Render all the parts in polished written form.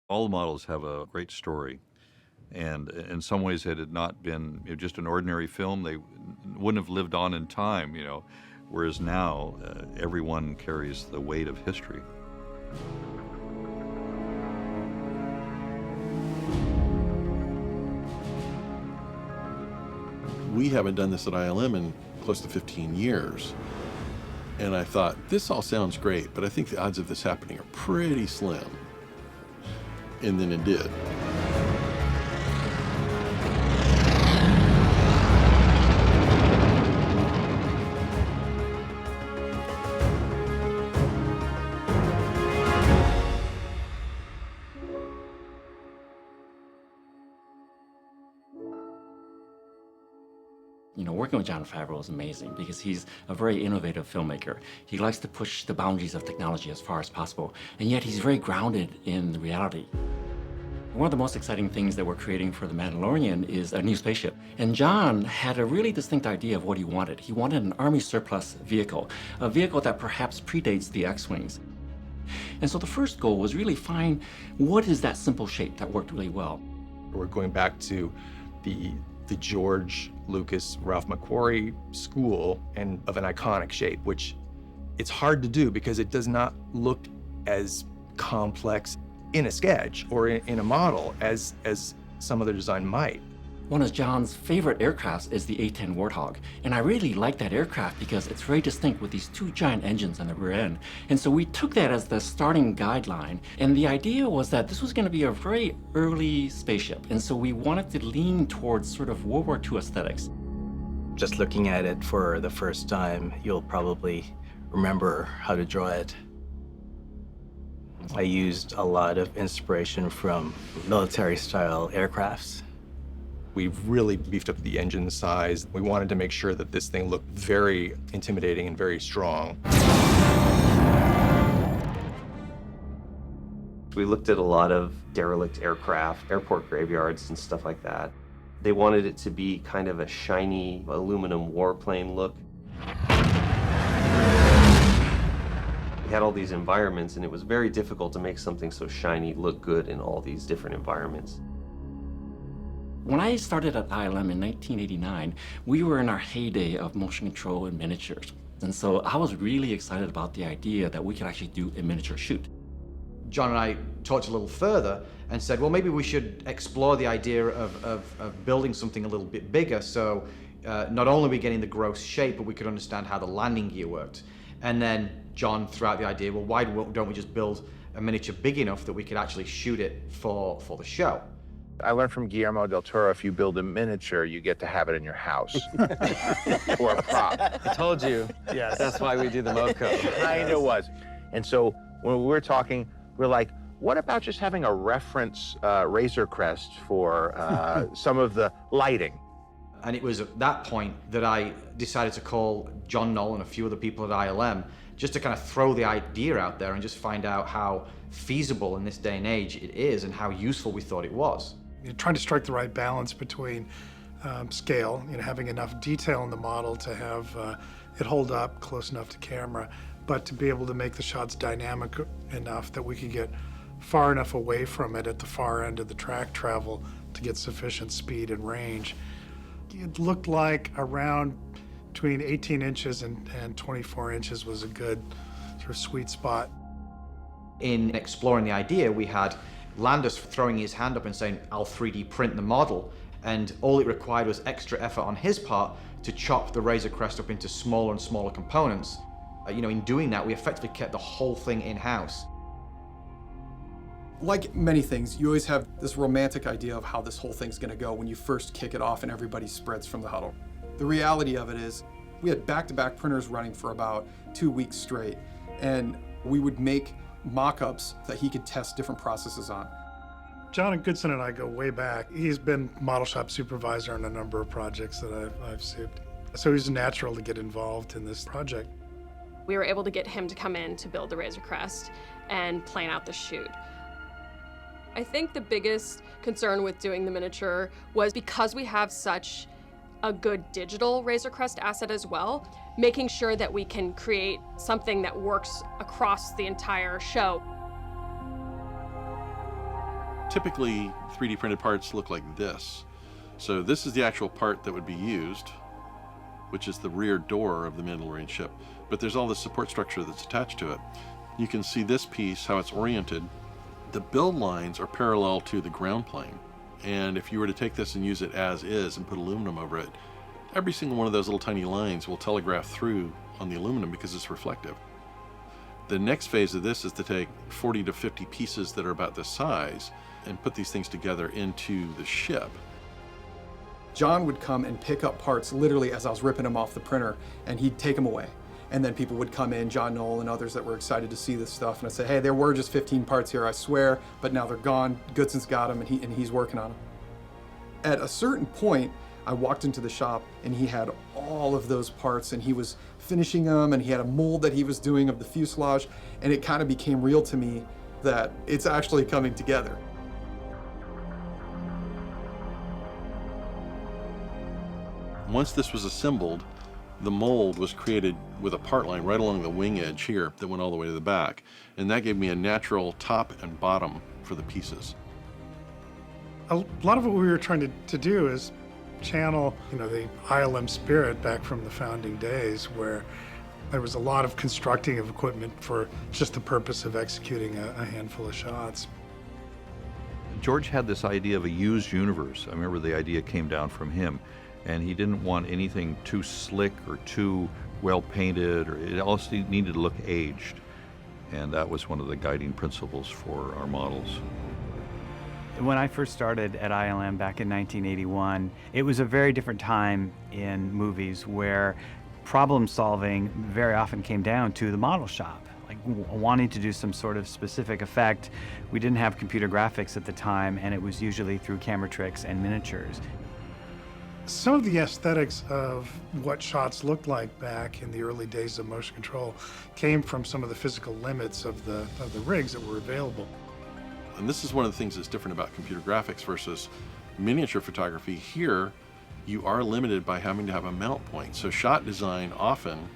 All the models have a great story. And in some ways, had it not been just an ordinary film, they wouldn't have lived on in time, whereas now everyone carries the weight of history. We haven't done this at ILM in close to 15 years. And I thought, this all sounds great, but I think the odds of this happening are pretty slim. And then it did. Working with Jon Favreau is amazing because he's a very innovative filmmaker. He likes to push the boundaries of technology as far as possible, and yet he's very grounded in reality. One of the most exciting things that we're creating for The Mandalorian is a new spaceship. And Jon had a really distinct idea of what he wanted. He wanted an Army surplus vehicle, a vehicle that perhaps predates the X-Wings. And so the first goal was really find what is that simple shape that worked really well. We're going back to the George Lucas, Ralph McQuarrie school and of an iconic shape, which it's hard to do because it does not look as complex in a sketch or in a model as some other design might. One of Jon's favorite aircrafts is the A-10 Warthog, and I really like that aircraft because it's very distinct with these two giant engines on the rear end. And so we took that as the starting guideline, and the idea was that this was going to be a very early spaceship, and so we wanted to lean towards sort of World War II aesthetics. Just looking at it for the first time, you'll probably remember how to draw it. I used a lot of inspiration from military-style aircrafts. We've really beefed up the engine size. We wanted to make sure that this thing looked very intimidating and very strong. We looked at a lot of derelict aircraft, airport graveyards and stuff like that. They wanted it to be kind of a shiny aluminum warplane look. We had all these environments, and it was very difficult to make something so shiny look good in all these different environments. When I started at ILM in 1989, we were in our heyday of motion control and miniatures. And so I was really excited about the idea that we could actually do a miniature shoot. Jon and I talked a little further and said, well, maybe we should explore the idea of building something a little bit bigger, so not only are we getting the gross shape, but we could understand how the landing gear worked. And then Jon threw out the idea, well, why don't we just build a miniature big enough that we could actually shoot it for the show? I learned from Guillermo del Toro, if you build a miniature, you get to have it in your house. Or a prop. I told you. Yes. That's why we do the MoCo. Kind of was. And so when we were talking, we're like, what about just having a reference Razor Crest for some of the lighting? And it was at that point that I decided to call John Knoll and a few other people at ILM just to kind of throw the idea out there and just find out how feasible in this day and age it is and how useful we thought it was. You're trying to strike the right balance between scale, having enough detail in the model to have it hold up close enough to camera, but to be able to make the shots dynamic enough that we could get far enough away from it at the far end of the track travel to get sufficient speed and range. It looked like around between 18 inches and 24 inches was a good sort of sweet spot. In exploring the idea, we had Landis throwing his hand up and saying, I'll 3D print the model, and all it required was extra effort on his part to chop the Razor Crest up into smaller and smaller components. In doing that, we effectively kept the whole thing in-house. Like many things, you always have this romantic idea of how this whole thing's gonna go when you first kick it off and everybody spreads from the huddle. The reality of it is, we had back-to-back printers running for about 2 weeks straight, and we would make mock-ups that he could test different processes on. John Goodson and I go way back. He's been model shop supervisor on a number of projects that I've souped. So he's natural to get involved in this project. We were able to get him to come in to build the Razor Crest and plan out the shoot. I think the biggest concern with doing the miniature was because we have such a good digital Razor Crest asset as well, making sure that we can create something that works across the entire show. Typically, 3D printed parts look like this. So this is the actual part that would be used, which is the rear door of the Mandalorian ship. But there's all the support structure that's attached to it. You can see this piece, how it's oriented. The build lines are parallel to the ground plane. And if you were to take this and use it as is and put aluminum over it, every single one of those little tiny lines will telegraph through on the aluminum because it's reflective. The next phase of this is to take 40 to 50 pieces that are about this size and put these things together into the ship. John would come and pick up parts literally as I was ripping them off the printer, and he'd take them away. And then people would come in, John Knoll and others that were excited to see this stuff, and I'd say, hey, there were just 15 parts here, I swear, but now they're gone. Goodson's got them, and he's working on them. At a certain point, I walked into the shop, and he had all of those parts, and he was finishing them, and he had a mold that he was doing of the fuselage, and it kind of became real to me that it's actually coming together. Once this was assembled, the mold was created with a part line right along the wing edge here that went all the way to the back. And that gave me a natural top and bottom for the pieces. A lot of what we were trying to do is channel, the ILM spirit back from the founding days, where there was a lot of constructing of equipment for just the purpose of executing a handful of shots. George had this idea of a used universe. I remember the idea came down from him. And he didn't want anything too slick or too well painted, or it also needed to look aged. And that was one of the guiding principles for our models. When I first started at ILM back in 1981, it was a very different time in movies where problem solving very often came down to the model shop. Like wanting to do some sort of specific effect. We didn't have computer graphics at the time, and it was usually through camera tricks and miniatures. Some of the aesthetics of what shots looked like back in the early days of motion control came from some of the physical limits of the rigs that were available. And this is one of the things that's different about computer graphics versus miniature photography. Here, you are limited by having to have a mount point. So shot design often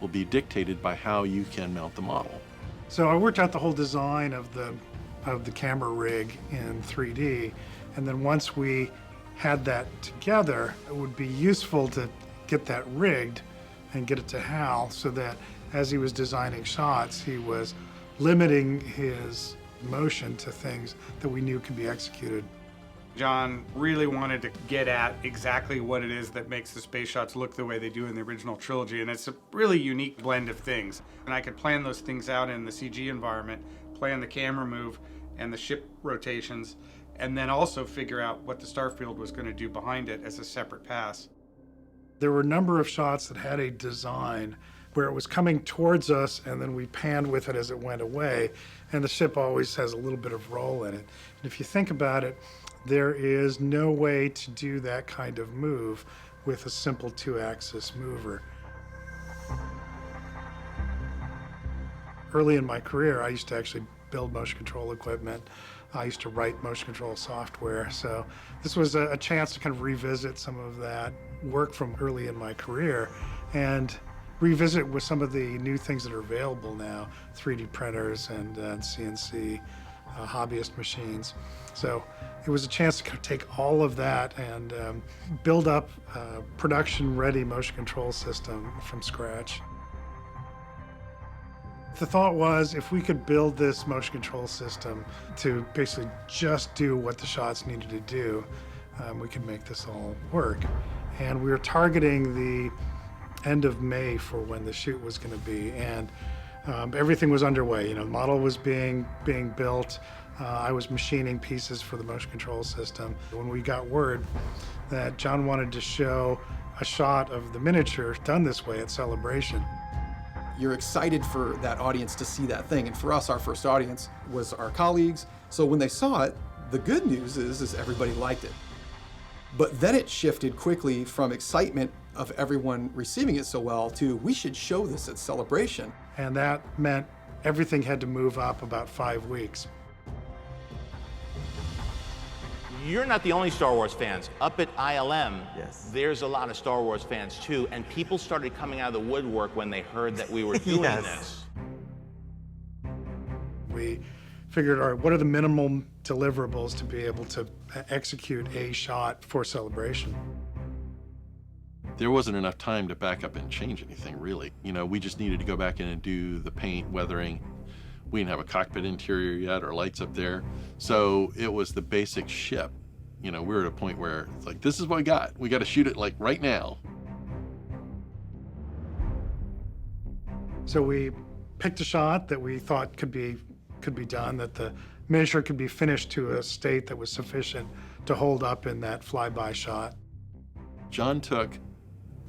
will be dictated by how you can mount the model. So I worked out the whole design of the camera rig in 3D, and then once we had that together, it would be useful to get that rigged and get it to Hal so that as he was designing shots, he was limiting his motion to things that we knew could be executed. John really wanted to get at exactly what it is that makes the space shots look the way they do in the original trilogy, and it's a really unique blend of things. And I could plan those things out in the CG environment, plan the camera move and the ship rotations, and then also figure out what the starfield was going to do behind it as a separate pass. There were a number of shots that had a design where it was coming towards us and then we panned with it as it went away, and the ship always has a little bit of roll in it. And if you think about it, there is no way to do that kind of move with a simple two-axis mover. Early in my career, I used to actually build motion control equipment. I used to write motion control software, so this was a chance to kind of revisit some of that work from early in my career and revisit with some of the new things that are available now, 3D printers and CNC hobbyist machines. So it was a chance to kind of take all of that and build up a production-ready motion control system from scratch. The thought was, if we could build this motion control system to basically just do what the shots needed to do, we could make this all work. And we were targeting the end of May for when the shoot was going to be, and everything was underway. The model was being built. I was machining pieces for the motion control system. When we got word that John wanted to show a shot of the miniature done this way at Celebration, you're excited for that audience to see that thing. And for us, our first audience was our colleagues. So when they saw it, the good news is everybody liked it. But then it shifted quickly from excitement of everyone receiving it so well to, we should show this at Celebration. And that meant everything had to move up about 5 weeks. You're not the only Star Wars fans. Up at ILM, there's a lot of Star Wars fans too, and people started coming out of the woodwork when they heard that we were doing this. We figured, all right, what are the minimum deliverables to be able to execute a shot for celebration? There wasn't enough time to back up and change anything, really. We just needed to go back in and do the paint, weathering. We didn't have a cockpit interior yet or lights up there. So it was the basic ship. We were at a point where it's like, this is what we got. We got to shoot it like right now. So we picked a shot that we thought could be done, that the miniature could be finished to a state that was sufficient to hold up in that flyby shot. John took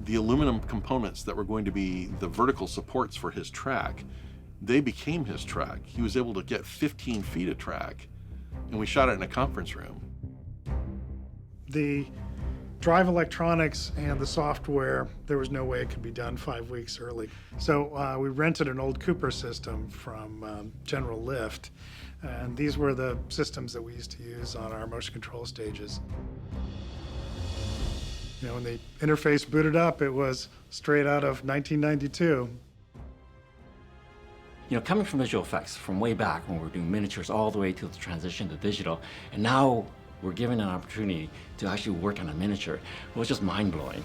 the aluminum components that were going to be the vertical supports for his track. They became his track. He was able to get 15 feet of track, and we shot it in a conference room. The drive electronics and the software, there was no way it could be done 5 weeks early. So we rented an old Cooper system from General Lift, and these were the systems that we used to use on our motion control stages. When the interface booted up, it was straight out of 1992. Coming from visual effects from way back when we were doing miniatures all the way to the transition to digital, and now we're given an opportunity to actually work on a miniature, it was just mind-blowing.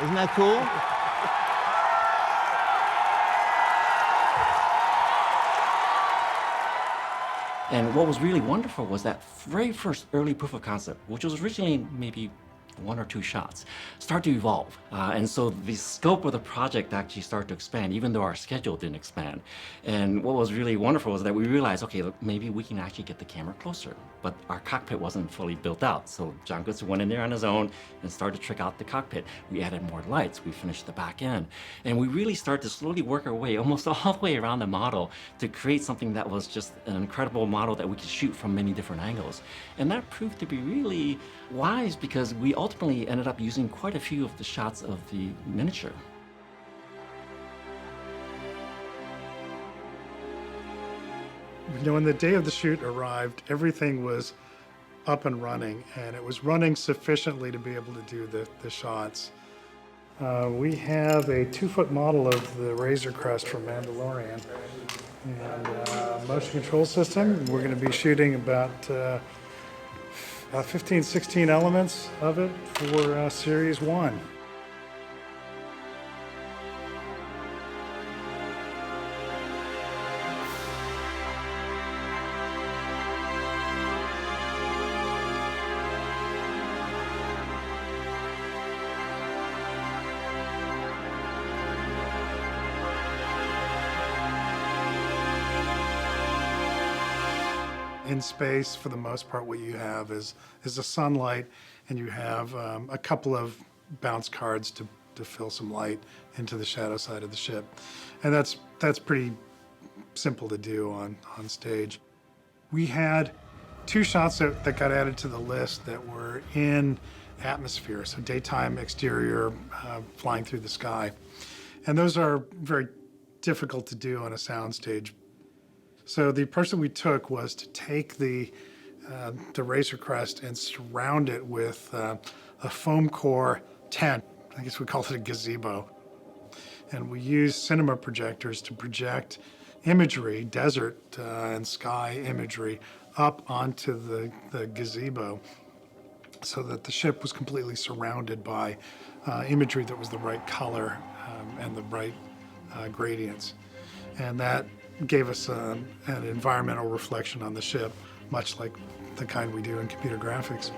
Isn't that cool? And what was really wonderful was that very first early proof of concept, which was originally maybe 1 or 2 shots, start to evolve. And so the scope of the project actually started to expand, even though our schedule didn't expand. And what was really wonderful was that we realized, okay, look, maybe we can actually get the camera closer. But our cockpit wasn't fully built out. So John Goodson went in there on his own and started to trick out the cockpit. We added more lights, we finished the back end. And we really started to slowly work our way almost all the way around the model to create something that was just an incredible model that we could shoot from many different angles. And that proved to be really wise because we ultimately ended up using quite a few of the shots of the miniature. When the day of the shoot arrived, everything was up and running, and it was running sufficiently to be able to do the shots. We have a 2-foot model of the Razor Crest from Mandalorian, and motion control system. We're going to be shooting about 15, 16 elements of it for Series 1. In space, for the most part, what you have is the sunlight, and you have a couple of bounce cards to fill some light into the shadow side of the ship. And that's pretty simple to do on stage. We had 2 shots that got added to the list that were in atmosphere, so daytime exterior flying through the sky. And those are very difficult to do on a soundstage. So the approach that we took was to take the Razor Crest and surround it with a foam core tent. I guess we call it a gazebo. And we used cinema projectors to project imagery, desert and sky imagery, up onto the gazebo so that the ship was completely surrounded by imagery that was the right color and the right gradients. And that gave us an environmental reflection on the ship, much like the kind we do in computer graphics.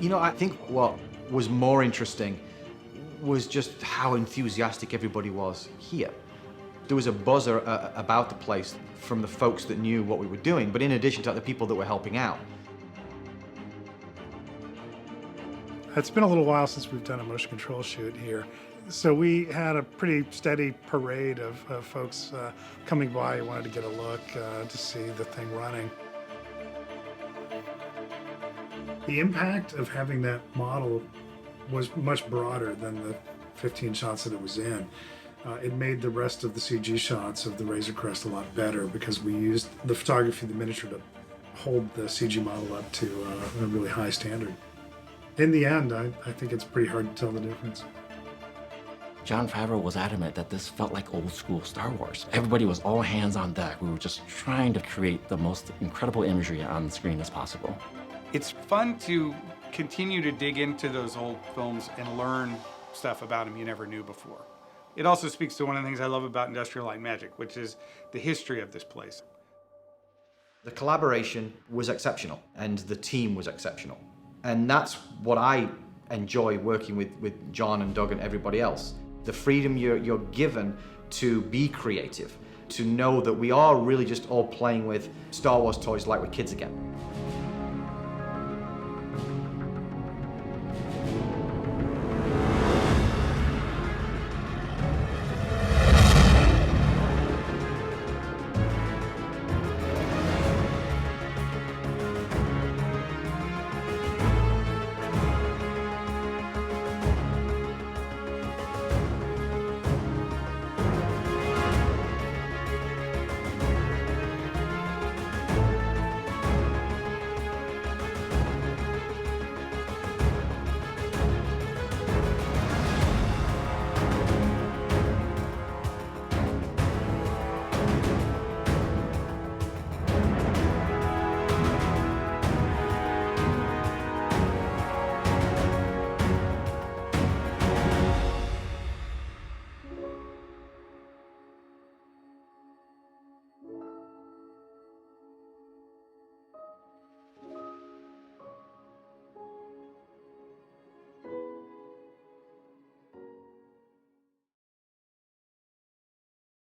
I think what was more interesting was just how enthusiastic everybody was here. There was a buzz about the place from the folks that knew what we were doing, but in addition to that, the people that were helping out. It's been a little while since we've done a motion control shoot here. So we had a pretty steady parade of folks coming by who wanted to get a look to see the thing running. The impact of having that model was much broader than the 15 shots that it was in. It made the rest of the CG shots of the Razor Crest a lot better because we used the photography of the miniature to hold the CG model up to a really high standard. In the end, I think it's pretty hard to tell the difference. Jon Favreau was adamant that this felt like old school Star Wars. Everybody was all hands on deck. We were just trying to create the most incredible imagery on the screen as possible. It's fun to continue to dig into those old films and learn stuff about them you never knew before. It also speaks to one of the things I love about Industrial Light and Magic, which is the history of this place. The collaboration was exceptional, and the team was exceptional. And that's what I enjoy working with John and Doug and everybody else. The freedom you're given to be creative, to know that we are really just all playing with Star Wars toys like we're kids again.